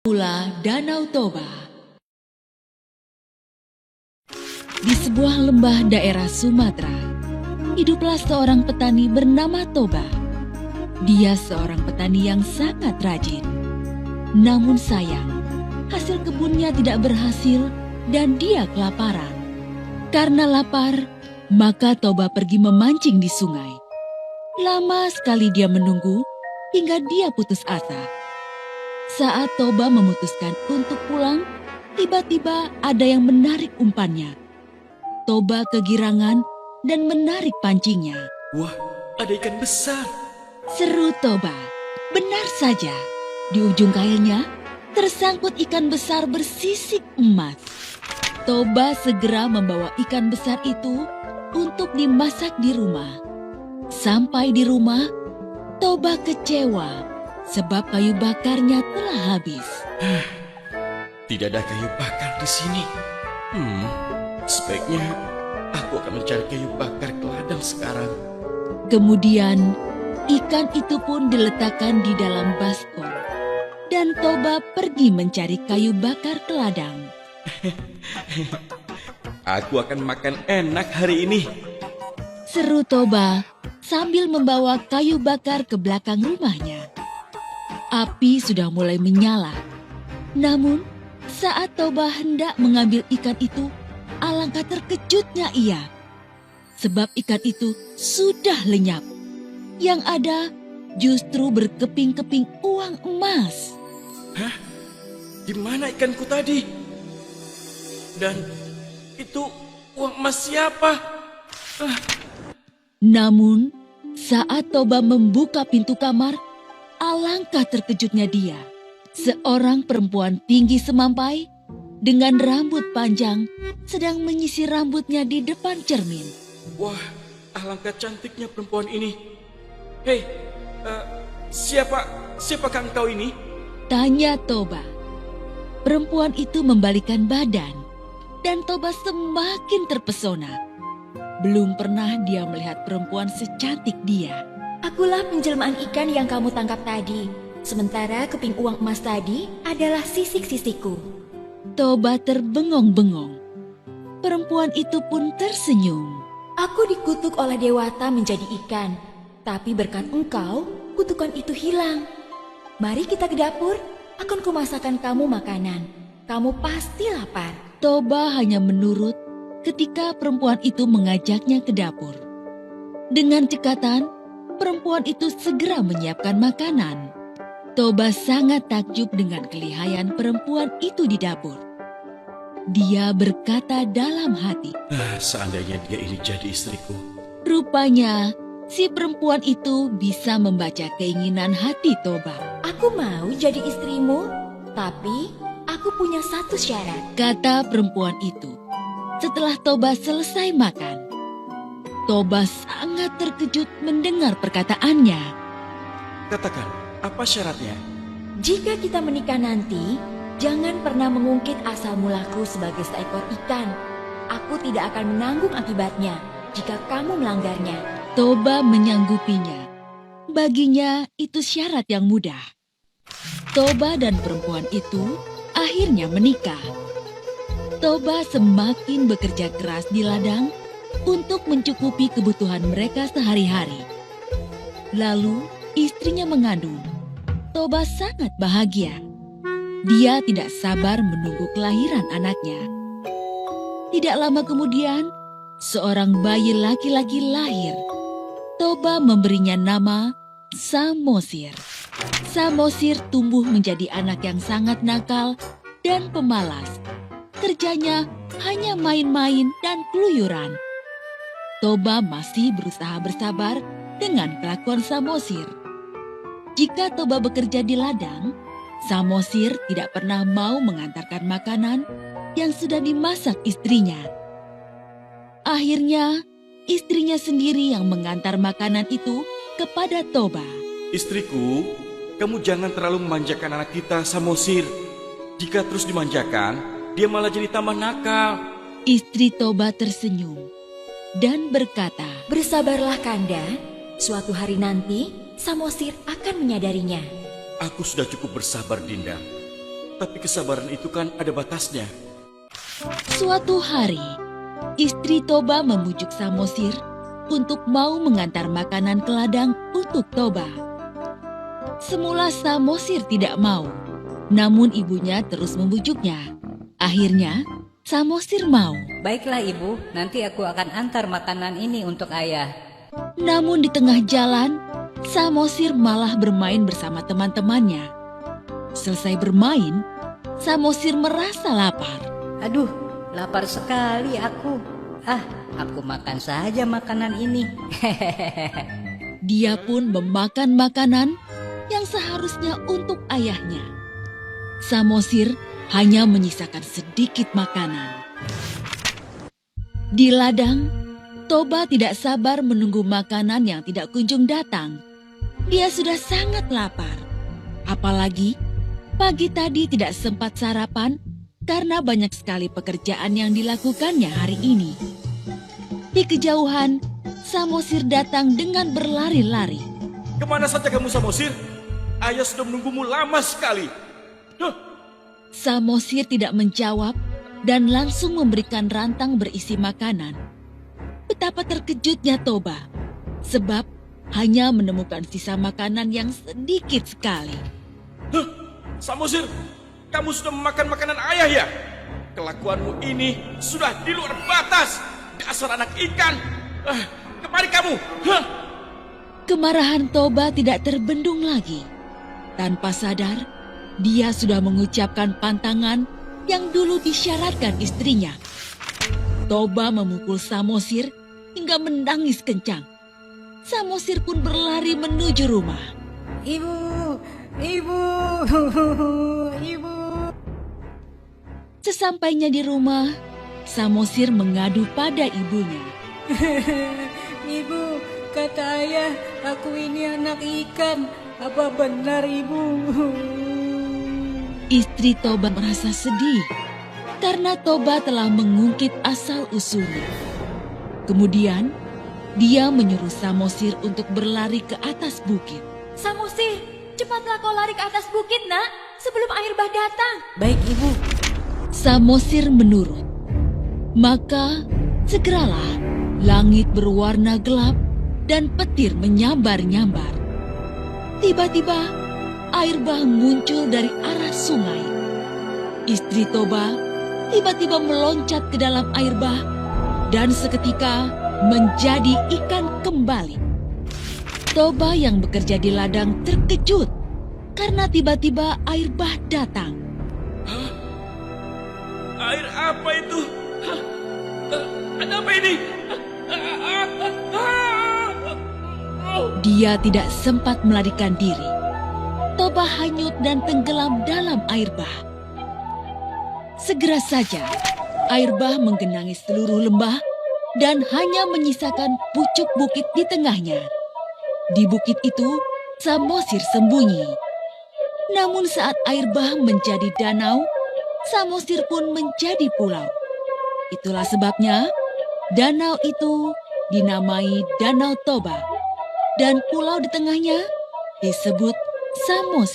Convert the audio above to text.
Pula Danau Toba. Di sebuah lembah daerah Sumatera, hiduplah seorang petani bernama Toba. Dia seorang petani yang sangat rajin. Namun sayang, hasil kebunnya tidak berhasil dan dia kelaparan. Karena lapar, maka Toba pergi memancing di sungai. Lama sekali dia menunggu hingga dia putus asa. Saat Toba memutuskan untuk pulang, tiba-tiba ada yang menarik umpannya. Toba kegirangan dan menarik pancingnya. Wah, ada ikan besar. Seru Toba. Benar saja, di ujung kailnya tersangkut ikan besar bersisik emas. Toba segera membawa ikan besar itu untuk dimasak di rumah. Sampai di rumah, Toba kecewa sebab kayu bakarnya telah habis. Tidak ada kayu bakar di sini. Sebaiknya aku akan mencari kayu bakar ke ladang sekarang. Kemudian, ikan itu pun diletakkan di dalam baskom. Dan Toba pergi mencari kayu bakar ke ladang. Aku akan makan enak hari ini. Seru Toba sambil membawa kayu bakar ke belakang rumahnya. Api sudah mulai menyala. Namun, saat Toba hendak mengambil ikan itu, alangkah terkejutnya ia. Sebab ikan itu sudah lenyap. Yang ada justru berkeping-keping uang emas. Hah? Di mana ikanku tadi? Dan itu uang emas siapa? Namun, saat Toba membuka pintu kamar, alangkah terkejutnya dia. Seorang perempuan tinggi semampai dengan rambut panjang sedang menyisir rambutnya di depan cermin. Wah, alangkah cantiknya perempuan ini. Hei, siapakah engkau ini? Tanya Toba. Perempuan itu membalikan badan dan Toba semakin terpesona. Belum pernah dia melihat perempuan secantik dia. Akulah penjelmaan ikan yang kamu tangkap tadi. Sementara keping uang emas tadi adalah sisik-sisikku. Toba terbengong-bengong. Perempuan itu pun tersenyum. Aku dikutuk oleh Dewata menjadi ikan. Tapi berkat engkau, kutukan itu hilang. Mari kita ke dapur, akan kumasakkan kamu makanan. Kamu pasti lapar. Toba hanya menurut ketika perempuan itu mengajaknya ke dapur. Dengan cekatan, perempuan itu segera menyiapkan makanan. Toba sangat takjub dengan kelihayan perempuan itu di dapur. Dia berkata dalam hati, Seandainya dia ini jadi istriku. rupanya si perempuan itu bisa membaca keinginan hati Toba. Aku mau jadi istrimu, tapi aku punya satu syarat. Kata perempuan itu setelah Toba selesai makan. Toba sangat terkejut mendengar perkataannya. Katakan, apa syaratnya? Jika kita menikah nanti, jangan pernah mengungkit asal mulaku sebagai seekor ikan. Aku tidak akan menanggung akibatnya jika kamu melanggarnya. Toba menyanggupinya. Baginya itu syarat yang mudah. Toba dan perempuan itu akhirnya menikah. Toba semakin bekerja keras di ladang untuk mencukupi kebutuhan mereka sehari-hari. Lalu istrinya mengandung. Toba sangat bahagia. Dia tidak sabar menunggu kelahiran anaknya. Tidak lama kemudian, seorang bayi laki-laki lahir. Toba memberinya nama Samosir. Samosir tumbuh menjadi anak yang sangat nakal dan pemalas. Kerjanya hanya main-main dan keluyuran. Toba masih berusaha bersabar dengan kelakuan Samosir. Jika Toba bekerja di ladang, Samosir tidak pernah mau mengantarkan makanan yang sudah dimasak istrinya. Akhirnya, istrinya sendiri yang mengantar makanan itu kepada Toba. Istriku, kamu jangan terlalu memanjakan anak kita, Samosir. Jika terus dimanjakan, dia malah jadi tambah nakal. Istri Toba tersenyum dan berkata, Bersabarlah Kanda, suatu hari nanti Samosir akan menyadarinya. Aku sudah cukup bersabar, Dinda. Tapi kesabaran itu kan ada batasnya. Suatu hari, istri Toba membujuk Samosir untuk mau mengantar makanan ke ladang untuk Toba. Semula Samosir tidak mau, namun ibunya terus membujuknya. Akhirnya, Samosir mau. Baiklah ibu, nanti aku akan antar makanan ini untuk ayah. Namun di tengah jalan, Samosir malah bermain bersama teman-temannya. Selesai bermain, Samosir merasa lapar. Aduh, lapar sekali aku. Aku makan saja makanan ini. Dia pun memakan makanan yang seharusnya untuk ayahnya. Samosir hanya menyisakan sedikit makanan. Di ladang, Toba tidak sabar menunggu makanan yang tidak kunjung datang. Dia sudah sangat lapar. Apalagi pagi tadi tidak sempat sarapan karena banyak sekali pekerjaan yang dilakukannya hari ini. Di kejauhan, Samosir datang dengan berlari-lari. Kemana saja kamu, Samosir? Ayah sudah menunggumu lama sekali. Samosir tidak menjawab dan langsung memberikan rantang berisi makanan. Betapa terkejutnya Toba, sebab hanya menemukan sisa makanan yang sedikit sekali. Samosir, kamu sudah memakan makanan ayah ya? Kelakuanmu ini sudah di luar batas. Dasar anak ikan. Kemari kamu. Kemarahan Toba tidak terbendung lagi. Tanpa sadar, dia sudah mengucapkan pantangan yang dulu disyaratkan istrinya. Toba memukul Samosir hingga menangis kencang. Samosir pun berlari menuju rumah. Ibu. Sesampainya di rumah, Samosir mengadu pada ibunya. Ibu, kata ayah, aku ini anak ikan. Apa benar ibu? Istri Toba merasa sedih karena Toba telah mengungkit asal-usulnya. Kemudian, dia menyuruh Samosir untuk berlari ke atas bukit. Samosir, cepatlah kau lari ke atas bukit, nak, sebelum air bah datang. Baik ibu. Samosir menurut. Maka, segeralah langit berwarna gelap dan petir menyambar-nyambar. Tiba-tiba, air bah muncul dari arah sungai. Istri Toba tiba-tiba meloncat ke dalam air bah dan seketika menjadi ikan kembali. Toba yang bekerja di ladang terkejut karena tiba-tiba air bah datang. Air apa itu? Ada apa ini? Dia tidak sempat melarikan diri. Toba hanyut dan tenggelam dalam air bah. Segera saja, air bah menggenangi seluruh lembah dan hanya menyisakan pucuk bukit di tengahnya. Di bukit itu, Samosir sembunyi. Namun saat air bah menjadi danau, Samosir pun menjadi pulau. Itulah sebabnya danau itu dinamai Danau Toba dan pulau di tengahnya disebut Samosir.